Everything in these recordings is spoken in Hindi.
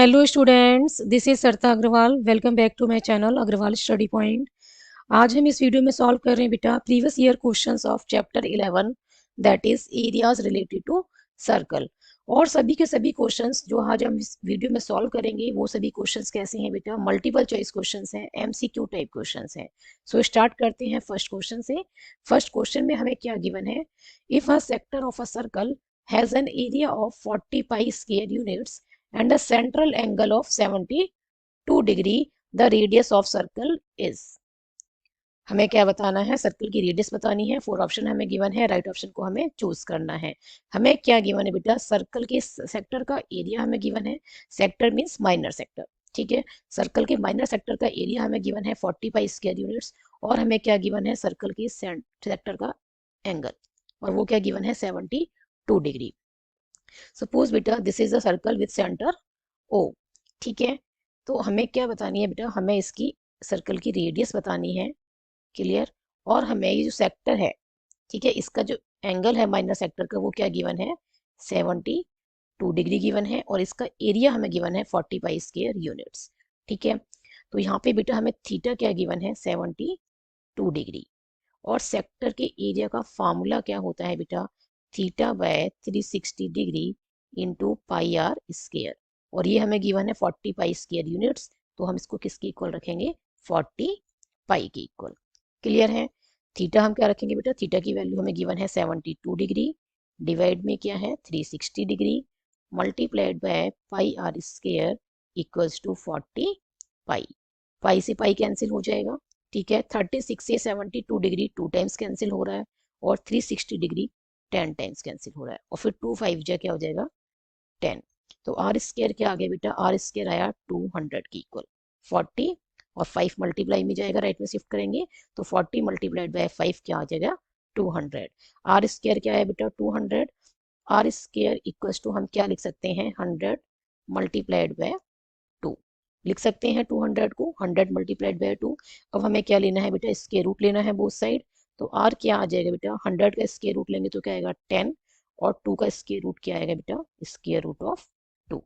Hello students, this is Sarita Agarwal. Welcome back to my channel Agarwal study point. आज हम इस वीडियो में सॉल्व कर रहे हैं बेटा previous year questions of chapter 11 that is areas related to circle. और सभी के सभी क्वेश्चंस जो आज हम इस वीडियो में सॉल्व करेंगे वो सभी क्वेश्चंस कैसे हैं बेटा, मल्टीपल चॉइस क्वेश्चंस हैं, एमसीक्यू टाइप क्वेश्चंस हैं। सो स्टार्ट करते हैं फर्स्ट क्वेश्चन से। फर्स्ट क्वेश्चन में हमें क्या गिवन है? If a sector of a circle has an area of 40 pi square units and a central angle of 72 degree, the radius of circle is। हमें क्या बताना है? सर्कल की रेडियस बतानी है। फोर ऑप्शन हमें गिवन है, राइट ऑप्शन को हमें चूज करना है। हमें क्या गिवन है बेटा? सर्कल के सेक्टर का एरिया हमें गिवन है। सेक्टर मींस माइनर सेक्टर, ठीक है। सर्कल के माइनर सेक्टर का एरिया हमें गिवन है 40 पाई स्क्वायर यूनिट्स। और हमें क्या गिवन है? सर्कल की सेक्टर का एंगल, और वो क्या गिवन है? 72 डिग्री। सपोज बेटा this is a circle with centre O, ठीक है। तो हमें क्या बतानी है बेटा? हमें इसकी सर्कल की रेडियस बतानी है, क्लियर। और हमें ये जो सेक्टर है, ठीक है, इसका जो एंगल है माइनर सेक्टर का वो क्या गिवन है? 72 डिग्री गिवन है। और इसका एरिया हमें गिवन है 40 पाई स्क्वायर यूनिट्स, ठीक है। तो यहाँ पे बेटा हमें थीटा क्या गिवन है? 72 डिग्री। और सेक्टर के एरिया का फॉर्मूला क्या होता है बेटा? Theta by 360 degree into pi R square. और ये हमें गिवन है 40 पाई स्क्वायर यूनिट्स, तो हम इसको किसके इक्वल रखेंगे? 40 पाई के इक्वल, क्लियर है। थीटा हम क्या रखेंगे बेटा? थीटा की वैल्यू हमें गिवन है 72 डिग्री, डिवाइड में क्या है? 360 degree, multiplied by pi R square equals to 40 pi. Pi से पाई कैंसिल हो जाएगा, ठीक है। 36 से 72 डिग्री 2 टाइम्स कैंसिल हो रहा है, और 360 डिग्री 10 टाइम्स कैंसिल हो रहा है, और फिर 2 5 जा क्या हो जाएगा? 10। तो आर स्क्वायर क्या आ गया बेटा? आर स्क्वायर आया 200 की इक्वल। 40 और 5 मल्टीप्लाई में जाएगा, राइट में शिफ्ट करेंगे तो 40 मल्टीप्लाइड बाय 5 क्या आ जाएगा? 200। आर स्क्वायर क्या है बेटा? 200। आर स्क्वायर इक्वल्स टू हम क्या लिख सकते हैं? 100 मल्टीप्लाइड बाय 2 लिख सकते हैं। 200 को 100 मल्टीप्लाइड बाय 2। अब हमें क्या लेना है बेटा? स्क्वायर रूट लेना है बोथ साइड। तो आर क्या आ जाएगा बेटा? 100 का स्क्वायर रूट लेंगे तो क्या आएगा? 10। और 2 का स्क्वायर रूट क्या आएगा बेटा? Square root of 2।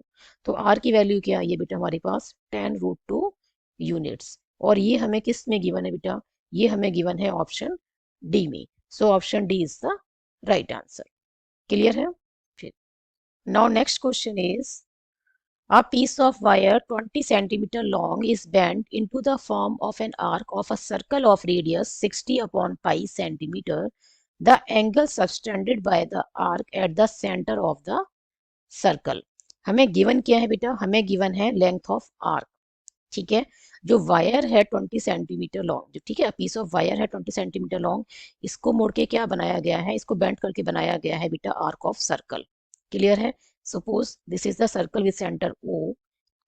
तो आर की वैल्यू क्या आई है बेटा हमारे पास? 10√2 यूनिट्स। और ये हमें किस में गिवन है बेटा? ये हमें गिवन है ऑप्शन डी में। So option D is the right answer, clear है। फिर now next question is a piece of wire 20 centimeter long is bent into the form of an arc of a circle of radius 60 upon pi centimeter. The angle subtended by the arc at the center of the circle। हमें गिवन क्या है बेटा? हमें गिवन है लेंथ ऑफ आर्क, ठीक है। जो वायर है 20 सेंटीमीटर लॉन्ग, जो ठीक है पीस ऑफ वायर है 20 सेंटीमीटर लॉन्ग, इसको मोड़ के क्या बनाया गया है? इसको बेंड करके बनाया गया है बेटा आर्क ऑफ सर्कल, क्लियर है। Suppose this is the circle with centre O,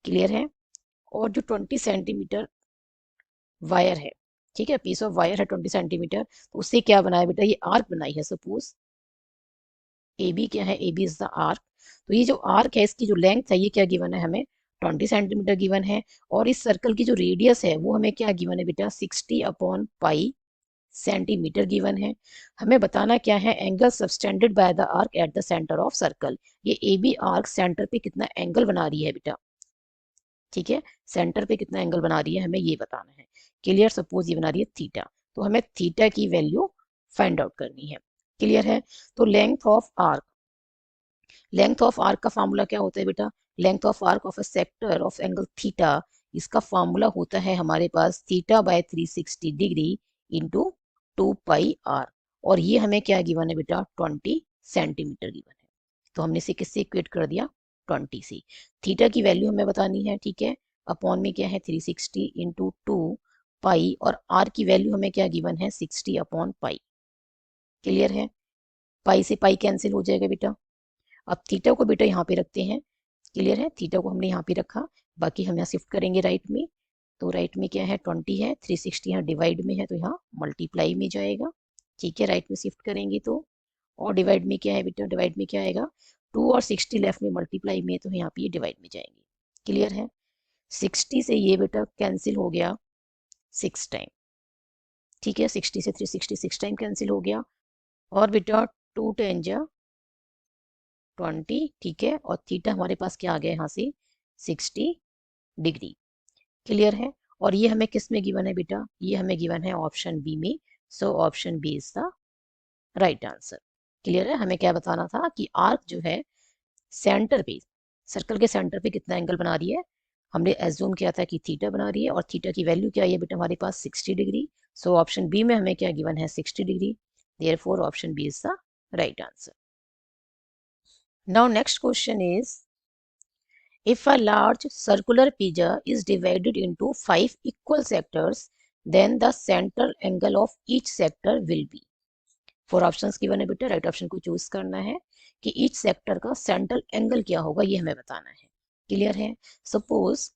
clear है। और जो 20 सेंटीमीटर वायर है, ठीक है, पीस ऑफ वायर है 20 सेंटीमीटर, तो उससे क्या बनाया बेटा? ये आर्क बनाई है। सपोज ए बी क्या है? A B is the arc. तो ये जो आर्क है इसकी जो लेंथ है ये क्या गिवन है? हमें 20 सेंटीमीटर गिवन है। और इस सर्कल की जो रेडियस है वो हमें क्या गिवन है बेटा? 60 अपॉन पाई सेंटीमीटर गिवन है। हमें बताना क्या है? Angle subtended by the arc at the centre of circle. ये ए बी आर्क सेंटर पे कितना एंगल बना रही है बेटा, ठीक है। सेंटर पे कितना एंगल बना रही है हमें ये बताना है, क्लियर। सपोज ये बना रही है थीटा, तो हमें थीटा की वैल्यू फाइंड आउट करनी है, क्लियर है। तो length of arc, length of arc का फार्मूला क्या होता है बेटा? Length of arc of a sector of angle theta, इसका फार्मूला होता है हमारे पास theta by 360 degree into 2 pi R. और ये हमें क्या गिवन है बेटा? 20 सेंटीमीटर गिवन है। तो हमने इसे किससे इक्वेट कर दिया? 20 से। थीटा की वैल्यू हमें बतानी है, ठीक है। अपॉन में क्या है? 360 इंटू 2 पाई, और आर की वैल्यू हमें क्या गिवन है? 60 अपॉन पाई, क्लियर है। पाई से पाई कैंसिल हो जाएगा बेटा। अब थीटा को बेटा यहाँ पे रखते हैं, क्लियर है। थीटा को हमने यहाँ पे रखा, बाकी हम यहाँ शिफ्ट करेंगे राइट में। तो राइट में क्या है? 20 है, 360 यहाँ डिवाइड में है तो यहाँ मल्टीप्लाई में जाएगा, ठीक है। राइट में शिफ्ट करेंगे तो, और डिवाइड में क्या है बेटा? डिवाइड में क्या आएगा? 2 और 60 लेफ्ट में मल्टीप्लाई में, तो यहाँ पे ये डिवाइड में जाएंगे, क्लियर है। 60 से ये बेटा कैंसिल हो गया 6 टाइम, ठीक है। 60 से 360 6 टाइम कैंसिल हो गया। और बेटा 2 10 जा 20, ठीक है। और थीटा हमारे पास क्या आ गया यहाँ से? 60 डिग्री। क्लियर है। और ये हमें किस में गिवन है बेटा, ये हमें गिवन है ऑप्शन बी में। So option B is the right answer. Clear है। हमें क्या बताना था कि आर्क जो है सेंटर पे, सर्कल के सेंटर पे कितना एंगल बना रही है। हमने एज्यूम किया था कि थीटा बना रही है, और थीटा की वैल्यू क्या है बेटा हमारे पास 60 डिग्री। सो ऑप्शन बी में हमें क्या गिवन है 60 degree. Therefore option B is the right answer. Now next question is, if a large circular pizza is divided into 5 equal sectors, then the central angle of each sector will be। 4 options given है बेटा, राइट ऑप्शन को चूज करना है कि ईच सेक्टर का सेंट्रल एंगल क्या होगा, ये हमें बताना है। क्लियर है। Suppose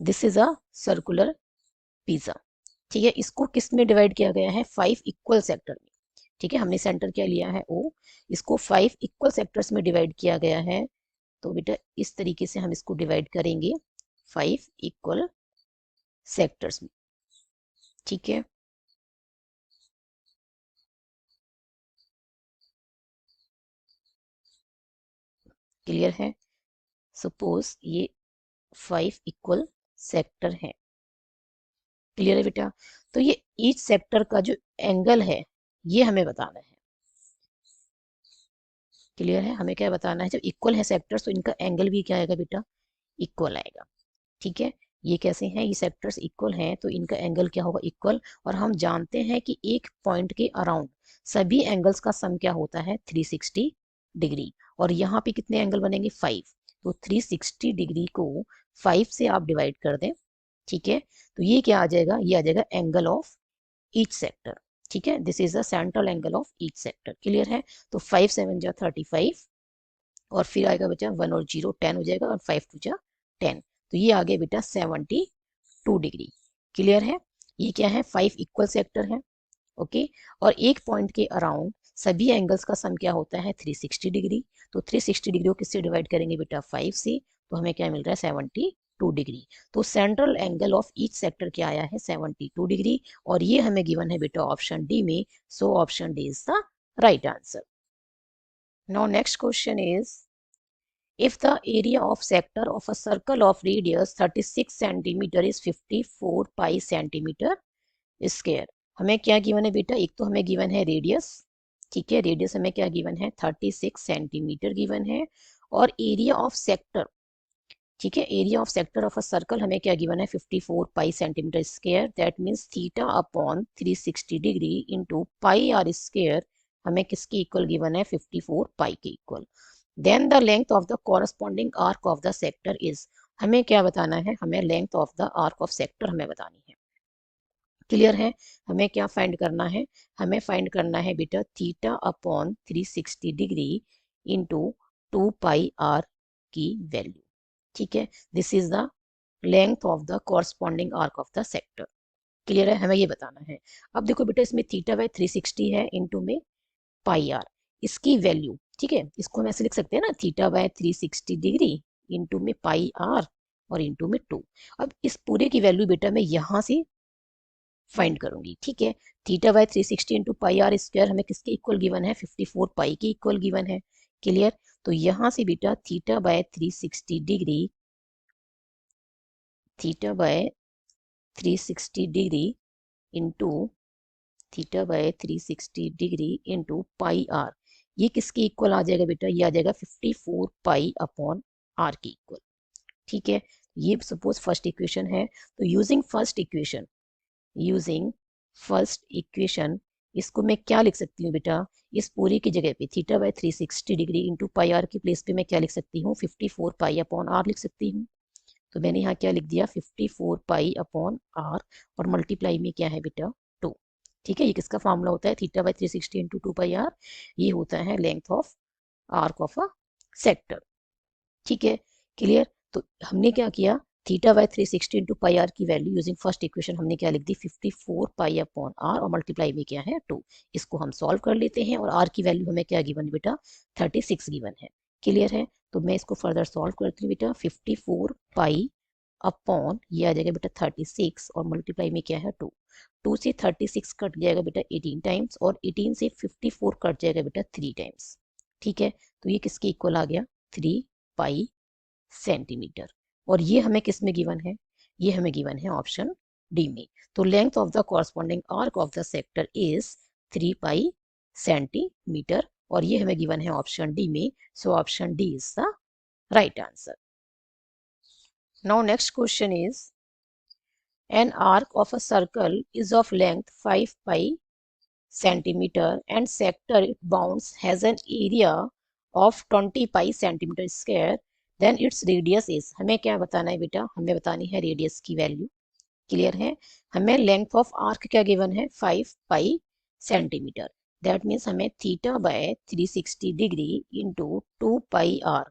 this is a circular pizza, ठीक है। इसको किस में डिवाइड किया गया है, 5 इक्वल सेक्टर में। ठीक है, हमने सेंटर क्या लिया है ओ, इसको 5 इक्वल सेक्टर्स में डिवाइड किया गया है। तो बेटा इस तरीके से हम इसको डिवाइड करेंगे 5 इक्वल सेक्टर्स में। ठीक है, क्लियर है। सपोज ये 5 इक्वल सेक्टर है। क्लियर है बेटा। तो ये ईच सेक्टर का जो एंगल है ये हमें बताना है। क्लियर है। हमें क्या बताना है, जब इक्वल है सेक्टर्स तो इनका एंगल भी क्या आएगा बेटा, इक्वल आएगा। ठीक है, ये कैसे हैं, ये सेक्टर्स इक्वल हैं तो इनका एंगल क्या होगा, इक्वल। और हम जानते हैं कि एक पॉइंट के अराउंड सभी एंगल्स का सम क्या होता है 360 डिग्री। और यहाँ पे कितने एंगल बनेंगे 5। तो 360 डिग्री को 5 से आप डिवाइड कर दें। ठीक है, तो ये क्या आ जाएगा, ये आ जाएगा एंगल ऑफ ईच सेक्टर। ठीक है, this is the central angle of each sector. Clear है। तो 5 7 जा 35, और फिर आएगा बेटा 1 और 0 10 हो जाएगा, और 5 2 जा 10। तो ये आ गया बेटा 72 डिग्री। क्लियर है। ये क्या है, 5 इक्वल सेक्टर है। ओके, और एक पॉइंट के अराउंड सभी एंगल्स का सम क्या होता है 360 डिग्री। तो 360 डिग्री को किससे डिवाइड करेंगे बेटा 5 से, तो हमें क्या मिल रहा है 72 डिग्री। तो central angle of each sector क्या आया है 72 डिग्री, और ये हमें गिवन है बेटा ऑप्शन डी में। So option D is the right answer. Now next question is, if the area of sector of a circle of radius 36 centimeter is 54 pi centimeter square. हमें क्या गिवन है बेटा, एक तो हमें गिवन है रेडियस। ठीक है, रेडियस हमें क्या गिवन है 36 सेंटीमीटर गिवन है। और एरिया ऑफ सेक्टर, ठीक है, area of sector of a circle हमें क्या गिवन है 54 pi centimetre square. That means theta upon 360 degree into pi R square हमें किसके इक्वल गिवन है 54 पाई के equal. Then the length of the corresponding arc of the sector is, हमें क्या बताना है, हमें length of the arc of sector हमें बतानी है। क्लियर है। हमें क्या फाइंड करना है, हमें फाइंड करना है बेटा theta upon 360 degree into 2 pi R की वैल्यू। ठीक है, this is the length of the corresponding arc of the sector. Clear है, हमें ये बताना है। अब देखो बेटा इसमें थीटा बाय 360 है, इंटू में पाई आर, इसकी वैल्यू। ठीक है, इसको हम ऐसे लिख सकते हैं ना, थीटा बाय 360 डिग्री इंटू में पाई आर और इंटू में 2। अब इस पूरे की वैल्यू बेटा मैं यहाँ से फाइंड करूंगी। ठीक है, theta by 360 into pi R square हमें किसके इक्वल गिवन है 54 पाई के इक्वल गिवन है। क्लियर। तो यहाँ से बेटा theta by 360 degree, theta by 360 degree into, theta by 360 degree into pi R, ये किसके इक्वल आ जाएगा बेटा, ये आ जाएगा 54 पाई अपॉन आर के इक्वल। ठीक है, ये सपोज फर्स्ट इक्वेशन है। तो using first equation, using first equation, इसको मैं क्या लिख सकती हूँ बेटा, इस पूरी की जगह पे theta by 360 degree into pi R की प्लेस पे मैं क्या लिख सकती हूँ 54 पाई अपॉन आर लिख सकती हूँ। तो मैंने यहाँ क्या लिख दिया 54 पाई अपॉन आर, और मल्टीप्लाई में क्या है बेटा 2। ठीक है, ये किसका फॉर्मूला होता है, theta by 360 into 2 pi R, ये होता है length of arc of a sector. ठीक है, क्लियर। तो हमने क्या किया, theta by 360 into pi R की वैल्यू यूजिंग फर्स्ट इक्वेशन हमने क्या लिख दी 54 पाई अपॉन आर, और मल्टीप्लाई में क्या है 2। इसको हम सॉल्व कर लेते हैं, और आर की वैल्यू हमें क्या गिवन बेटा 36 गिवन है। क्लियर है। तो मैं इसको फर्दर सॉल्व करती हूँ बेटा, 54 पाई अपॉन ये आ जाएगा बेटा 36, और मल्टीप्लाई में क्या है 2। 2 से 36 कट जाएगा बेटा 18 टाइम्स, और 18 से 54 कट जाएगा बेटा 3 टाइम्स। ठीक है, तो ये किसके इक्वल आ गया 3 पाई सेंटीमीटर। और ये हमें किस में गिवन है, ये हमें गिवन है ऑप्शन डी में। तो length of the corresponding arc of the sector is 3 pi centimetre और ये हमें गिवन है ऑप्शन डी में। So option D is the right answer. Now next question is an arc of a circle is of length 5 pi centimeter and sector it bounds has an area of 20 pi centimeter square, then its radius is। हमें क्या बताना है बेटा, हमें बतानी है रेडियस की वैल्यू। क्लियर है, हमें लेंथ ऑफ आर्क क्या गिवन है 5 पाई सेंटीमीटर, दैट मीन्स हमें theta by 360 degree into 2 pi R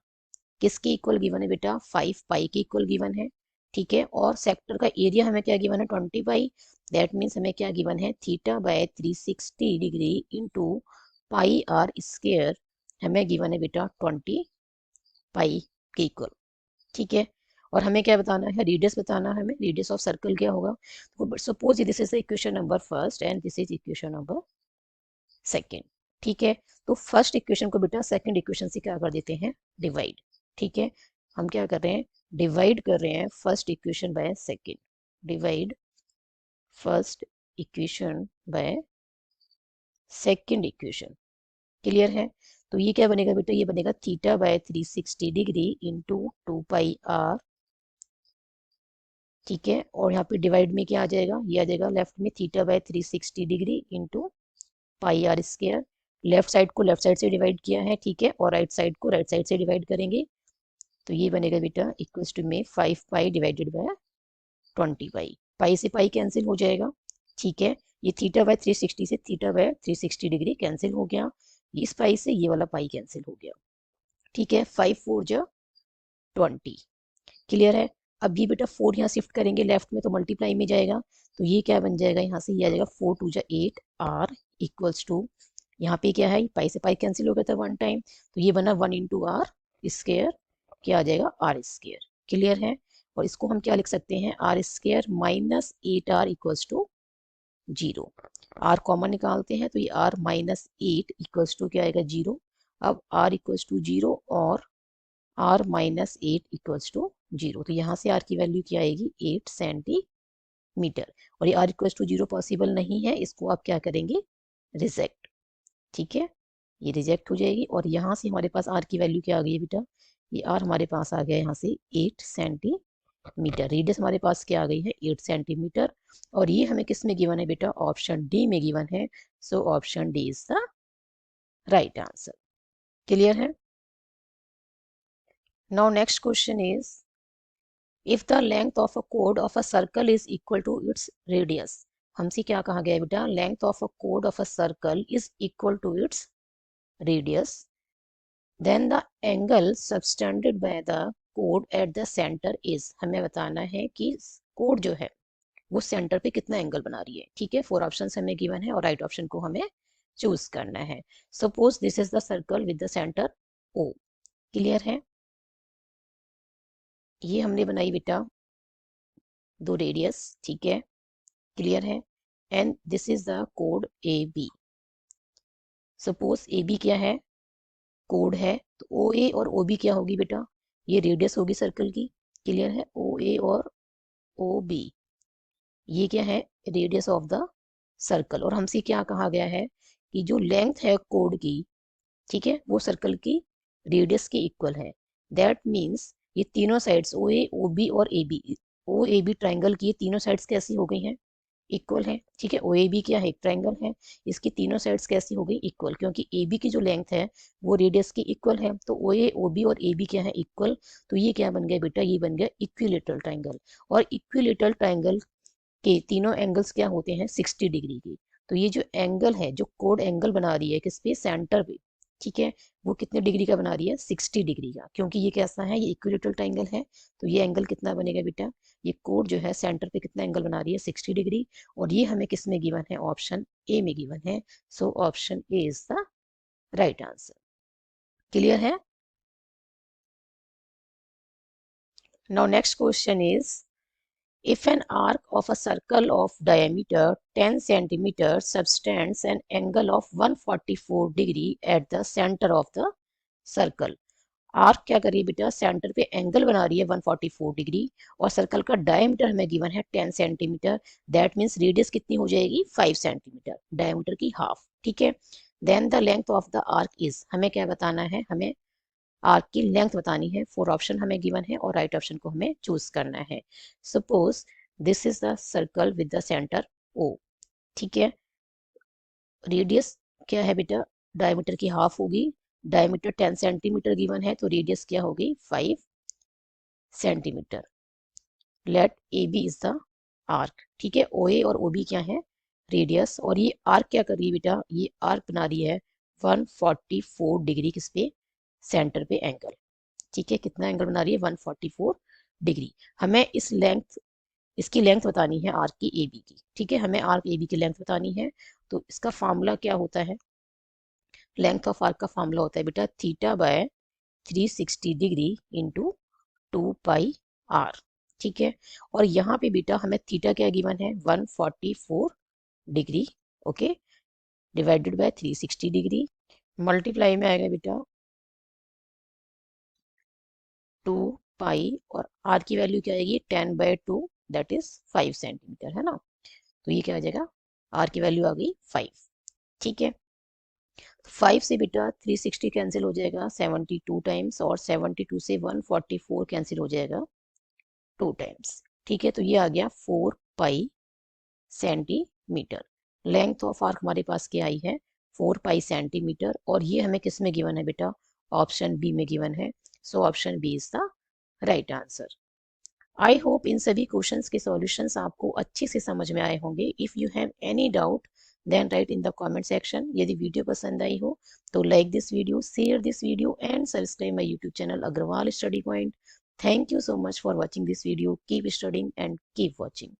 किसके इक्वल गिवन है बेटा, 5 पाई के इक्वल गिवन है। ठीक है, और सेक्टर का एरिया हमें क्या गिवन है 20 पाई, दैट मीन्स हमें क्या गिवन है theta by 360 degree into pi R square हमें गिवन है बेटा 20 पाई के इक्वल। ठीक है, और हमें क्या बताना है, रेडियस बताना है हमें, रेडियस ऑफ सर्कल क्या होगा। तो suppose this is equation number first and this is equation number second. ठीक है, तो फर्स्ट इक्वेशन को बेटा सेकेंड इक्वेशन से क्या कर देते हैं, डिवाइड। ठीक है, हम क्या कर रहे हैं, डिवाइड कर रहे हैं first equation by second, divide first equation by second equation. Clear है, तो ये क्या बनेगा बेटा, ये बनेगा theta by 360 degree into 2 pi R. ठीक है, और यहाँ पे डिवाइड में क्या आ जाएगा, ये आ जाएगा लेफ्ट में theta by 360 degree into pi R square. Left side को लेफ्ट साइड से डिवाइड किया है, ठीक है, और राइट साइड को राइट साइड से डिवाइड करेंगे तो ये बनेगा बेटा इक्वल्स टू में 5 पाई डिवाइडेड बाय 20 पाई, पाई से पाई कैंसिल हो जाएगा। ठीक है, ये थीटा बाय 360 से थीटा बाय 360 डिग्री कैंसिल हो गया, इस पाई से ये वाला पाई कैंसिल हो गया। ठीक है, 5 4 जा 20। क्लियर है, अब ये बेटा 4 यहाँ शिफ्ट करेंगे लेफ्ट में तो मल्टीप्लाई में जाएगा, तो ये क्या बन जाएगा, यहाँ से ये आ जाएगा 4 2 जा 8 आर इक्वल्स टू, यहाँ पे क्या है पाई से पाई कैंसिल हो गया था वन टाइम, तो ये बना 1 इंटू आर स्क्वायर, क्या आ जाएगा आर स्क्वायर। क्लियर है, और इसको हम क्या लिख सकते हैं, R square minus 8 R equals to 0। R common निकालते हैं तो ये आर माइनस 8 इक्वल्स टू क्या आएगा 0। अब आर इक्वल्स टू 0 और आर माइनस 8 इक्वल्स टू 0, तो यहाँ से आर की वैल्यू क्या आएगी 8 सेंटीमीटर, और ये आर इक्वल्स टू 0 पॉसिबल नहीं है, इसको आप क्या करेंगे रिजेक्ट। ठीक है, ये रिजेक्ट हो जाएगी, और यहाँ से हमारे पास आर की वैल्यू क्या आ गई है बेटा, ये आर हमारे पास आ गया यहाँ से 8 सेंटीमीटर, रेडियस हमारे पास क्या आ गई है 8 सेंटीमीटर, और ये हमें किस में गिवन है बेटा, ऑप्शन डी में गिवन है। So option D is the right answer. Clear है, now next question is if the length of a code of a circle is equal to its radius. हमसे क्या कहा गया है बेटा, length of a code of a circle is equal to its radius, then the angle subtended by the code at the centre is. हमें बताना है कि कोड जो है वो सेंटर पे कितना एंगल बना रही है। ठीक है, 4 ऑप्शन हमें गिवन है और राइट ऑप्शन को हमें चूज करना है। Suppose this is the circle with the centre O. Clear है, ये हमने बनाई बेटा 2 रेडियस। ठीक है, क्लियर है, एंड दिस इज द कोड A B. Suppose A B क्या है, कोड है, तो ओ ए और ओ बी क्या होगी बेटा, ये रेडियस होगी सर्कल की। क्लियर है, ओ ए और ओ बी ये क्या है रेडियस ऑफ द सर्कल, और हमसे क्या कहा गया है कि जो लेंथ है कोड की, ठीक है, वो सर्कल की रेडियस के इक्वल है। दैट मीन्स ये तीनों साइड्स ओ ए ओ बी और A B, O A B triangle की ये तीनों साइड्स कैसी हो गई हैं, इक्वल है। ठीक है, ओ ए बी क्या है एक ट्राइंगल है, इसकी तीनों साइड्स कैसी हो गई इक्वल, क्योंकि ए बी की जो लेंथ है वो रेडियस की इक्वल है, तो ओ ए ओ बी और ए बी क्या है इक्वल, तो ये क्या बन गया बेटा, ये बन गया इक्विलेटरल ट्राइंगल। और इक्विलेटरल ट्राइंगल के तीनों एंगल्स क्या होते हैं 60 डिग्री की, तो ये जो एंगल है जो कोड एंगल बना रही है किस पे, सेंटर पे। ठीक है, वो कितने डिग्री का बना रही है 60 डिग्री का, क्योंकि ये कैसा है ये इक्विलेटरल ट्राइंगल है, तो ये एंगल कितना बनेगा बेटा, ये कोड जो है सेंटर पे कितना एंगल बना रही है 60 डिग्री, और ये हमें किस में गिवन है, ऑप्शन ए में गिवन है। So option A is the right answer. Clear है, now next question is if an arc of a circle of diameter 10 centimeters subtends an angle of 144 degree at the center of the circle, arc क्या कर रही है बेटा, सेंटर पे एंगल बना रही है 144 डिग्री, और सर्कल का डायमीटर हमें गिवन है 10 सेंटीमीटर। दैट मीन्स रेडियस कितनी हो जाएगी, 5 सेंटीमीटर, डायमीटर की हाफ। ठीक है, then the length of the arc is, हमें क्या बताना है, हमें आर्क की लेंथ बतानी है। 4 ऑप्शन हमें गिवन है और राइट ऑप्शन को हमें चूज करना है। Suppose this is the circle with the centre O. ठीक है, रेडियस क्या है बेटा, डायमीटर की हाफ होगी, डायमीटर 10 सेंटीमीटर गिवन है, तो रेडियस क्या होगी, 5 centimetre. Let A B is the arc. ठीक है, ओ ए और ओ बी क्या है, रेडियस, और ये आर्क क्या कर रही है बेटा, ये आर्क बना रही है 144 डिग्री, किस पे, सेंटर पे एंगल। ठीक है, कितना एंगल बना रही है, 144 डिग्री। हमें इस लेंथ, इसकी लेंथ बतानी है आर्क की ए बी की। ठीक है, हमें आर्क ए बी की लेंथ बतानी है, तो इसका फार्मूला क्या होता है, लेंथ ऑफ आर्क का फार्मूला होता है बेटा theta by 360 degree into 2 pi R. ठीक है, और यहाँ पे बेटा हमें थीटा क्या गिवन है, 144 degree, okay, divided by 360 degree, multiply में आएगा बेटा 2 पाई, और आर की वैल्यू क्या आएगी, 10/2, दैट इज 5 सेंटीमीटर, है ना। तो ये क्या हो जाएगा, आर की वैल्यू आ गई 5। ठीक है, 5 से बेटा 360 कैंसिल हो जाएगा 72 टाइम्स, और 72 से 144 कैंसिल हो जाएगा 2 टाइम्स। ठीक है, तो ये आ गया 4 पाई सेंटीमीटर। लेंथ ऑफ आर्क हमारे पास क्या आई है, 4 पाई सेंटीमीटर, और ये हमें किस में गिवन है बेटा, ऑप्शन बी में गिवन है। So option B is the right answer. I hope in सभी क्वेश्चंस के सॉल्यूशंस आपको अच्छे से समझ में आए होंगे। If you have any doubt then write in the comment section. यदि वीडियो पसंद आई हो तो like this video, share this video and subscribe my YouTube channel Agarwal study point. Thank you so much for watching this video. Keep studying and keep watching.